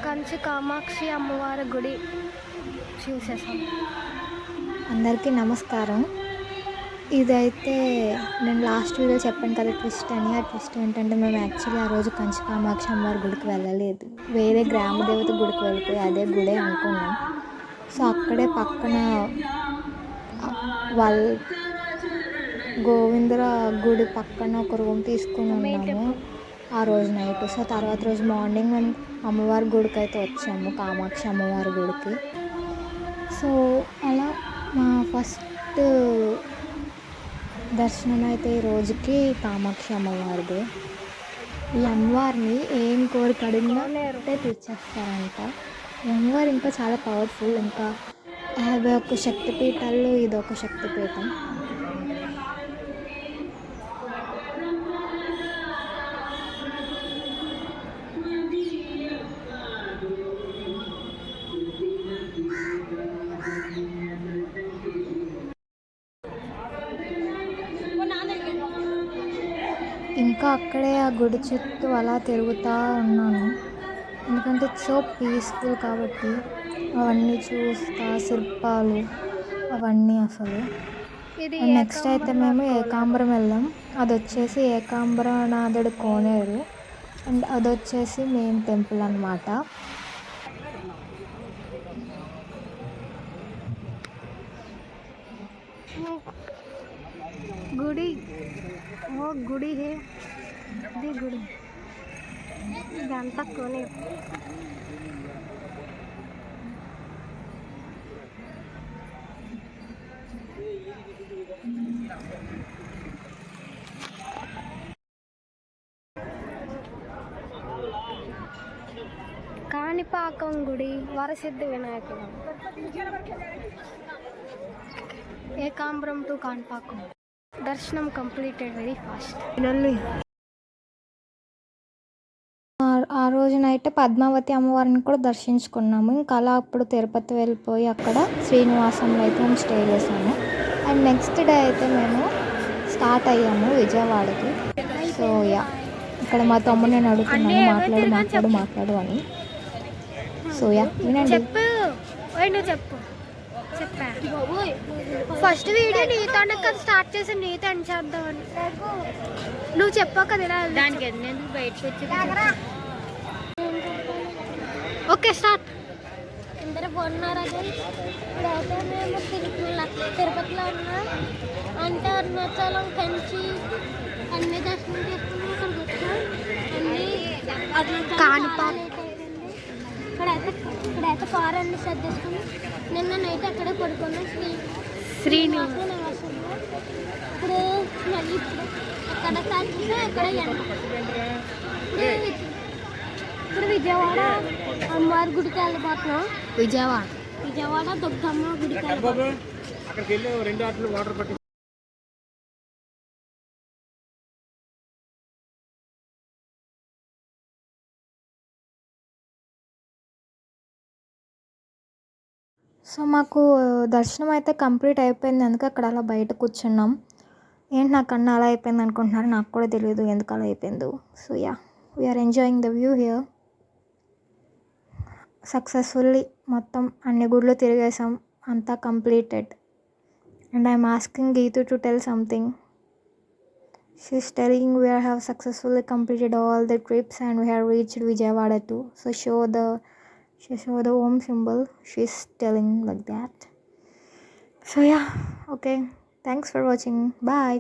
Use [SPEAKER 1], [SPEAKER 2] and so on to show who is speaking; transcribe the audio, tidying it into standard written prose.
[SPEAKER 1] కంచి కామాక్షి అమ్మవారి గుడి చూసేసాం.
[SPEAKER 2] అందరికీ నమస్కారం. ఇదైతే నేను లాస్ట్ వీడియో చెప్పాను కదా ట్విస్ట్ అని. ఆ ట్విస్ట్ ఏంటంటే మేము యాక్చువల్లీ ఆ రోజు కంచి కామాక్షి అమ్మవారి గుడికి వెళ్ళలేదు, వేరే గ్రామ దేవత గుడికి వెళ్ళిపోయి అదే గుడే అనుకున్నాం. సో అక్కడే పక్కన వాళ్ళ గోవిందర గుడి పక్కన ఒక రూమ్ తీసుకుని ఉన్నాము ఆ రోజు నైట్. సో తర్వాత రోజు మార్నింగ్ మేము అమ్మవారి గుడికి అయితే వచ్చాము, కామాక్షి అమ్మవారి గుడికి. సో అలా మా ఫస్ట్ దర్శనం అయితే ఈ రోజుకి కామాక్షి అమ్మవారిది. ఈ అమ్మవారిని ఏం కోరిక అడిగినా అంటే తీర్చేస్తారంట. ఈ అమ్మవారు ఇంకా చాలా పవర్ఫుల్. ఇంకా 51 శక్తిపీఠాల్లో ఇదొక శక్తిపీఠం. ఇంకా అక్కడే ఆ గుడి చుట్టూ అలా తిరుగుతూ ఉన్నాను, ఎందుకంటే ఇట్స్ సో పీస్ఫుల్ కాబట్టి. అవన్నీ చూస్తా, శిల్పాలు అవన్నీ అసలు. నెక్స్ట్ అయితే మేము ఏకాంబరం వెళ్ళాం. అది వచ్చేసి ఏకాంబరనాథుడి కోనేరు అండ్ అది వచ్చేసి మెయిన్ టెంపుల్ అన్నమాట.
[SPEAKER 1] గుడి గుడి హే ఇది గుడి, ఇదంతా కోనేరు. కాణిపాకం గుడి, వరసిద్ధి వినాయకుడు. ఏకాంబరం టు కాణిపాకం. దర్శనం కంప్లీటెడ్ వెరీ ఫాస్ట్.
[SPEAKER 2] ఆ రోజు నైట్ పద్మావతి అమ్మవారిని కూడా దర్శించుకున్నాము. ఇంకా అలా అప్పుడు తిరుపతి వెళ్ళిపోయి అక్కడ శ్రీనివాసంలో అయితే మేము స్టే చేసాము. అండ్ నెక్స్ట్ డే అయితే మేము స్టార్ట్ అయ్యాము విజయవాడకి. సో యా, ఇక్కడ మా తమ్ముడు నేను అడుగుతున్నాను మాట్లాడు అని. సో యా వినండి.
[SPEAKER 1] చెప్పు ఫస్ట్ వీడియో నీతోనే కదా స్టార్ట్ చేసి నీతో ఎండ్ చేద్దామని. నువ్వు చెప్పావు కదా దానికి బయటకు వచ్చి. Okay start. అందరూ బాగున్నారు. అదే ఇప్పుడైతే మేము తిరుపతిలో ఉన్నాం. అంటే అరుణాచలం, కంచి అన్ని దర్శనం చేసుకుని ఇక్కడికి వచ్చాం. అన్ని కాణిపాకం ఇక్కడైతే కారు అన్ని సర్దేసుకుని నిన్న నైట్ అక్కడే పడుకున్నాం శ్రీనివాసంలో. ఇప్పుడు మళ్ళీ అక్కడ సాధ్యం అక్కడ ఇప్పుడు విజయవాడ అమ్మవారి గుడికి వెళ్ళిపోతున్నాం. విజయవాడ దుర్గమ్మ గుడికి వెళ్ళిపోతున్నాం.
[SPEAKER 2] సో మాకు దర్శనం అయితే కంప్లీట్ అయిపోయింది, అందుకే అక్కడ అలా బయట కూర్చున్నాం. ఏంటి నాకు అన్న అలా అయిపోయింది అనుకుంటున్నారు, నాకు కూడా తెలియదు ఎందుకు అలా అయిపోయిందో. So yeah, we are enjoying the view here. Successfully మొత్తం అన్ని గుళ్ళు తిరిగేసాం, అంతా completed. And I'm asking Geetu to tell something. She's telling we have successfully completed all the trips and we have reached Vijayawada too. So show the Om symbol. She's telling like that. So yeah, okay. Thanks for watching. Bye.